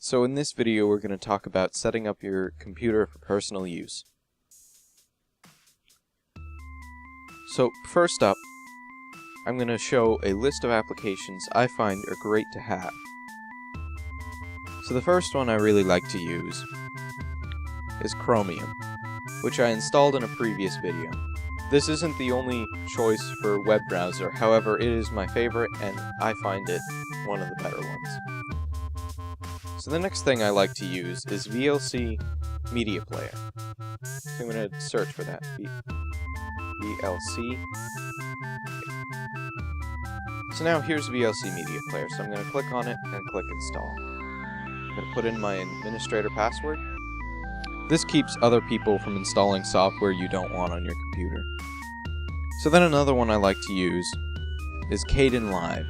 So in this video we're going to talk about setting up your computer for personal use. So first up, I'm going to show a list of applications I find are great to have. So the first one I really like to use is Chromium, which I installed in a previous video. This isn't the only choice for web browser, however it is my favorite and I find it one of the better ones. So the next thing I like to use is VLC Media Player. So I'm going to search for that. VLC. So now here's VLC Media Player, so I'm going to click on it and click Install. I'm going to put in my administrator password. This keeps other people from installing software you don't want on your computer. So then another one I like to use is Kdenlive.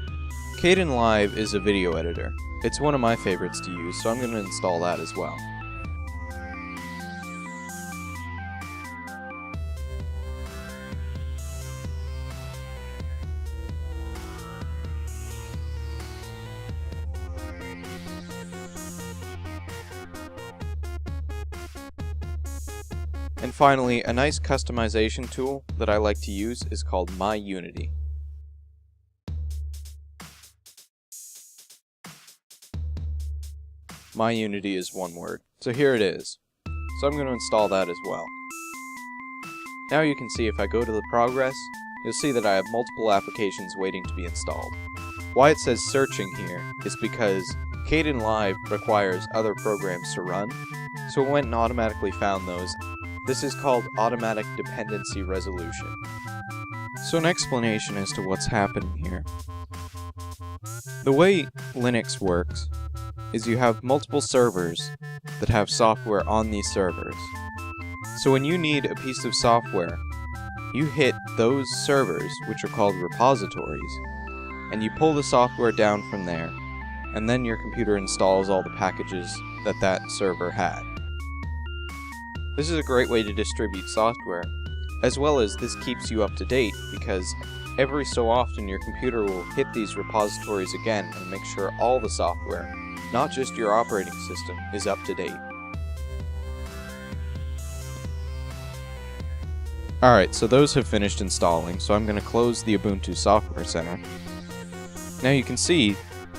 Kdenlive is a video editor. It's one of my favorites to use, so I'm going to install that as well. And finally, a nice customization tool that I like to use is called MyUnity. MyUnity is one word. So here it is. So I'm going to install that as well. Now you can see if I go to the progress, you'll see that I have multiple applications waiting to be installed. Why it says searching here is because Kdenlive requires other programs to run, so it went and automatically found those. This is called automatic dependency resolution. So an explanation as to what's happening here. The way Linux works is you have multiple servers that have software on these servers. So when you need a piece of software, you hit those servers, which are called repositories, and you pull the software down from there, and then your computer installs all the packages that that server had. This is a great way to distribute software, as well as this keeps you up to date because every so often your computer will hit these repositories again and make sure all the software, not just your operating system, is up to date. Alright, so those have finished installing, so I'm going to close the Ubuntu Software Center. Now you can see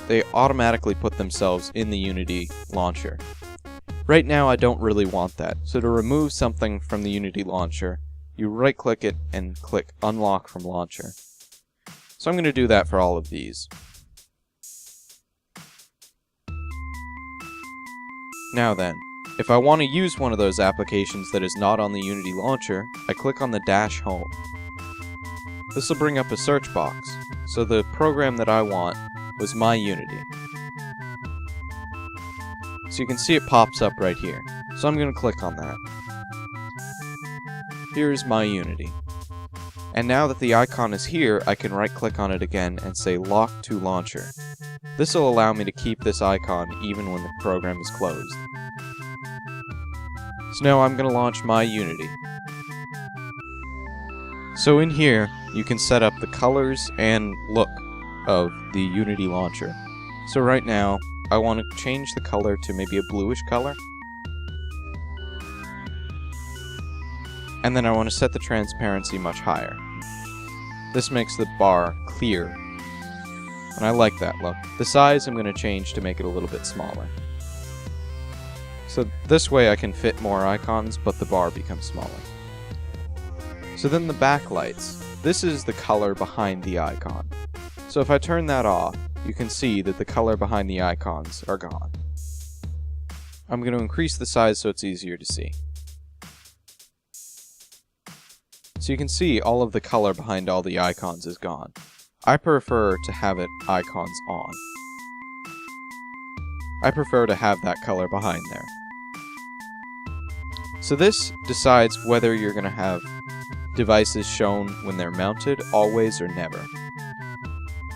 they automatically put themselves in the Unity launcher. Right now I don't really want that, so to remove something from the Unity launcher, you right-click it and click Unlock from Launcher. So I'm going to do that for all of these. Now then, if I want to use one of those applications that is not on the Unity launcher, I click on the dash home. This will bring up a search box, so the program that I want was MyUnity. So you can see it pops up right here, so I'm going to click on that. Here's MyUnity. And now that the icon is here, I can right-click on it again and say Lock to Launcher. This will allow me to keep this icon even when the program is closed. So now I'm going to launch MyUnity. So in here, you can set up the colors and look of the Unity launcher. So right now, I want to change the color to maybe a bluish color. And then I want to set the transparency much higher. This makes the bar clear. And I like that look. The size I'm going to change to make it a little bit smaller. So this way I can fit more icons, but the bar becomes smaller. So then the backlights. This is the color behind the icon. So if I turn that off, you can see that the color behind the icons are gone. I'm going to increase the size so it's easier to see. So you can see all of the color behind all the icons is gone. I prefer to have it icons on. I prefer to have that color behind there. So this decides whether you're going to have devices shown when they're mounted, always or never.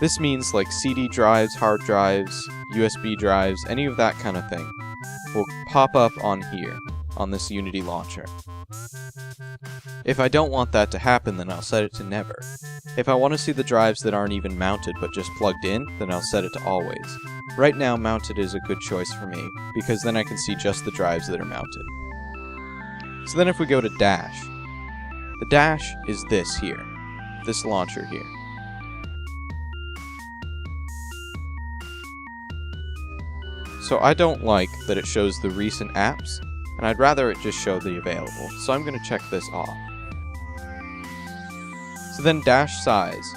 This means like CD drives, hard drives, USB drives, any of that kind of thing will pop up on here, on this Unity launcher. If I don't want that to happen, then I'll set it to never. If I want to see the drives that aren't even mounted but just plugged in, then I'll set it to always. Right now, mounted is a good choice for me, because then I can see just the drives that are mounted. So then if we go to dash, the dash is this here, this launcher here. So I don't like that it shows the recent apps, and I'd rather it just show the available, so I'm going to check this off. So then dash size.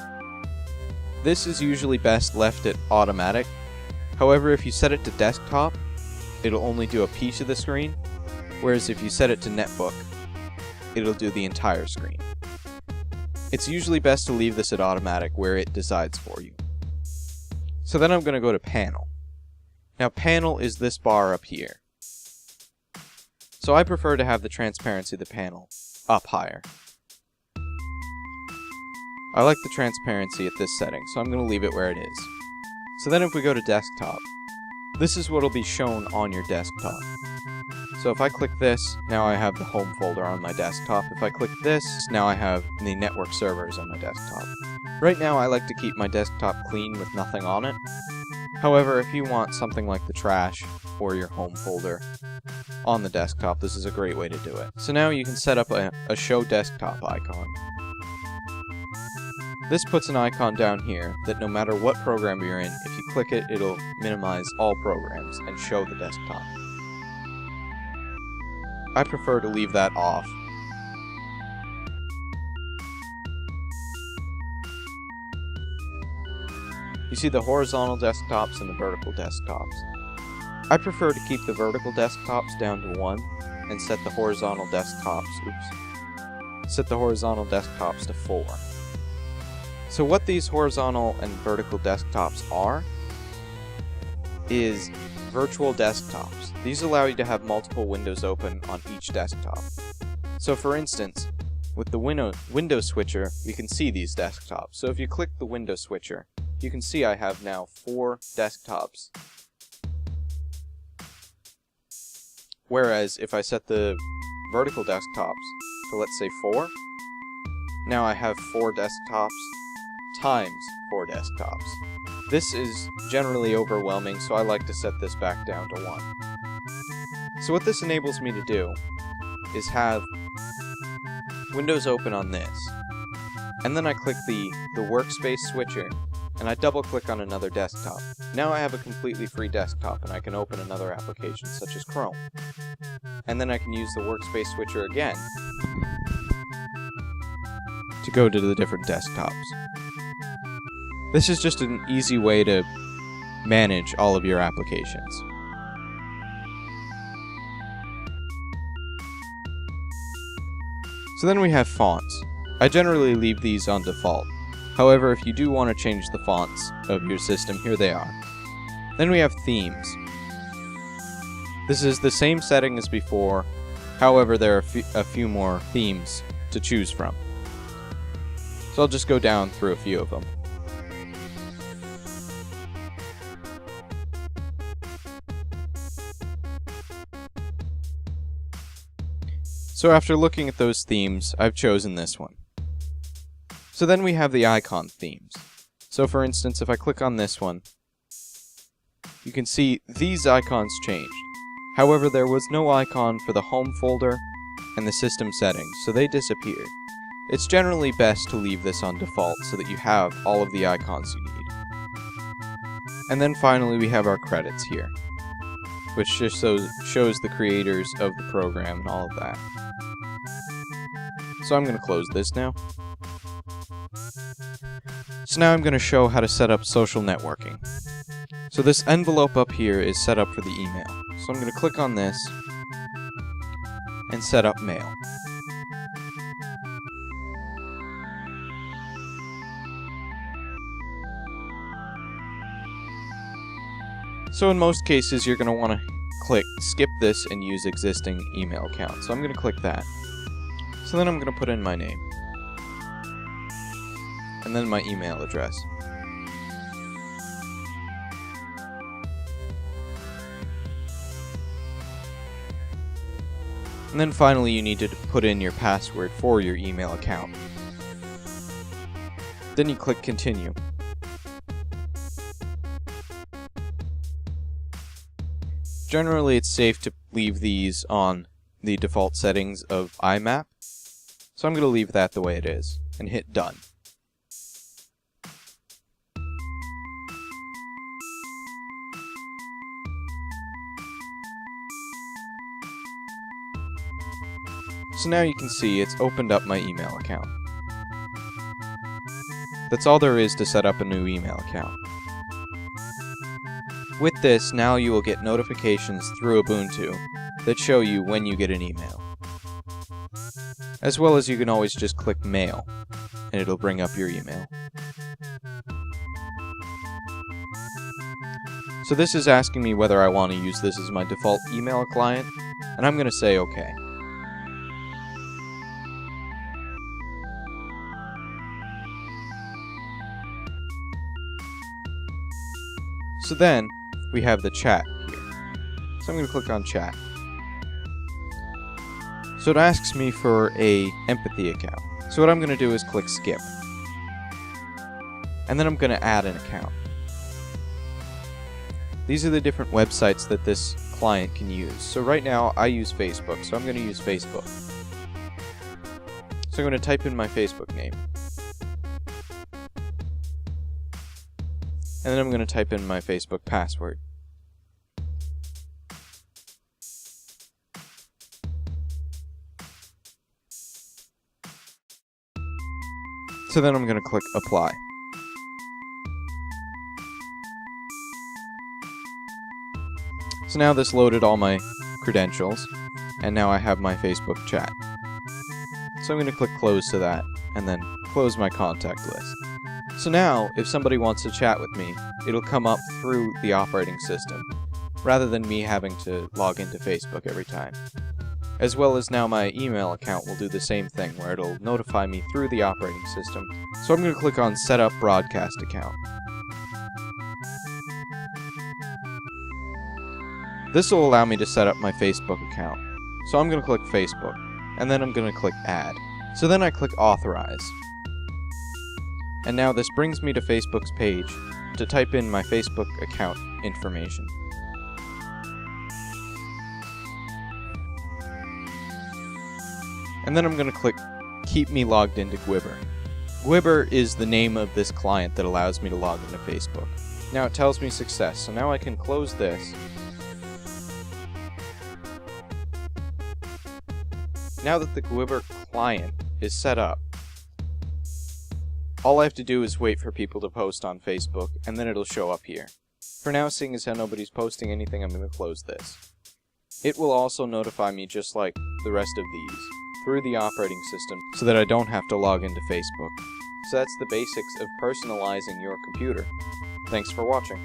This is usually best left at automatic. However, if you set it to desktop, it'll only do a piece of the screen, whereas if you set it to netbook, it'll do the entire screen. It's usually best to leave this at automatic where it decides for you. So then I'm going to go to panel. Now panel is this bar up here. So I prefer to have the transparency of the panel up higher. I like the transparency at this setting, so I'm going to leave it where it is. So then if we go to desktop, this is what will be shown on your desktop. So if I click this, now I have the home folder on my desktop. If I click this, now I have the network servers on my desktop. Right now I like to keep my desktop clean with nothing on it. However, if you want something like the trash or your home folder on the desktop, this is a great way to do it. So now you can set up a show desktop icon. This puts an icon down here that no matter what program you're in, if you click it, it'll minimize all programs and show the desktop. I prefer to leave that off. You see the horizontal desktops and the vertical desktops. I prefer to keep the vertical desktops down to 1 and set the horizontal desktops, set the horizontal desktops to 4. So what these horizontal and vertical desktops are is virtual desktops. These allow you to have multiple windows open on each desktop. So for instance, with the window switcher, you can see these desktops. So if you click the window switcher, you can see I have now 4 desktops. Whereas if I set the vertical desktops to, let's say, 4, now I have 4 desktops times 4 desktops. This is generally overwhelming, so I like to set this back down to 1. So what this enables me to do is have windows open on this, and then I click the workspace switcher, and I double click on another desktop. Now I have a completely free desktop, and I can open another application such as Chrome. And then I can use the workspace switcher again to go to the different desktops. This is just an easy way to manage all of your applications. So then we have fonts. I generally leave these on default. However, if you do want to change the fonts of your system, here they are. Then we have themes. This is the same setting as before, however there are a few more themes to choose from. So I'll just go down through a few of them. So after looking at those themes, I've chosen this one. So then we have the icon themes. So for instance, if I click on this one, you can see these icons changed. However, there was no icon for the home folder and the system settings, so they disappeared. It's generally best to leave this on default so that you have all of the icons you need. And then finally we have our credits here, which just shows the creators of the program and all of that. So I'm going to close this now. So now I'm going to show how to set up social networking. So this envelope up here is set up for the email. So I'm going to click on this and set up mail. So in most cases you're going to want to click skip this and use existing email account. So I'm going to click that. So then I'm going to put in my name. And then my email address. And then finally you need to put in your password for your email account. Then you click continue. Generally, it's safe to leave these on the default settings of IMAP, so I'm going to leave that the way it is, and hit Done. So now you can see it's opened up my email account. That's all there is to set up a new email account. With this, now you will get notifications through Ubuntu that show you when you get an email. As well as you can always just click Mail, and it'll bring up your email. So this is asking me whether I want to use this as my default email client, and I'm going to say OK. So then, we have the chat here. So I'm going to click on chat. So it asks me for a empathy account. So what I'm going to do is click skip. And then I'm going to add an account. These are the different websites that this client can use. So right now I use Facebook, so I'm going to use Facebook. So I'm going to type in my Facebook name. And then I'm going to type in my Facebook password. So then I'm going to click Apply. So now this loaded all my credentials, and now I have my Facebook chat. So I'm going to click Close to that, and then close my contact list. So now, if somebody wants to chat with me, it'll come up through the operating system, rather than me having to log into Facebook every time. As well as now my email account will do the same thing, where it'll notify me through the operating system. So I'm going to click on Set Up Broadcast Account. This will allow me to set up my Facebook account. So I'm going to click Facebook, and then I'm going to click Add. So then I click Authorize. And now this brings me to Facebook's page to type in my Facebook account information. And then I'm going to click Keep Me Logged into Gwibber. Gwibber is the name of this client that allows me to log into Facebook. Now it tells me success, so now I can close this. Now that the Gwibber client is set up, all I have to do is wait for people to post on Facebook, and then it'll show up here. For now, seeing as how nobody's posting anything, I'm going to close this. It will also notify me, just like the rest of these, through the operating system, so that I don't have to log into Facebook. So that's the basics of personalizing your computer. Thanks for watching.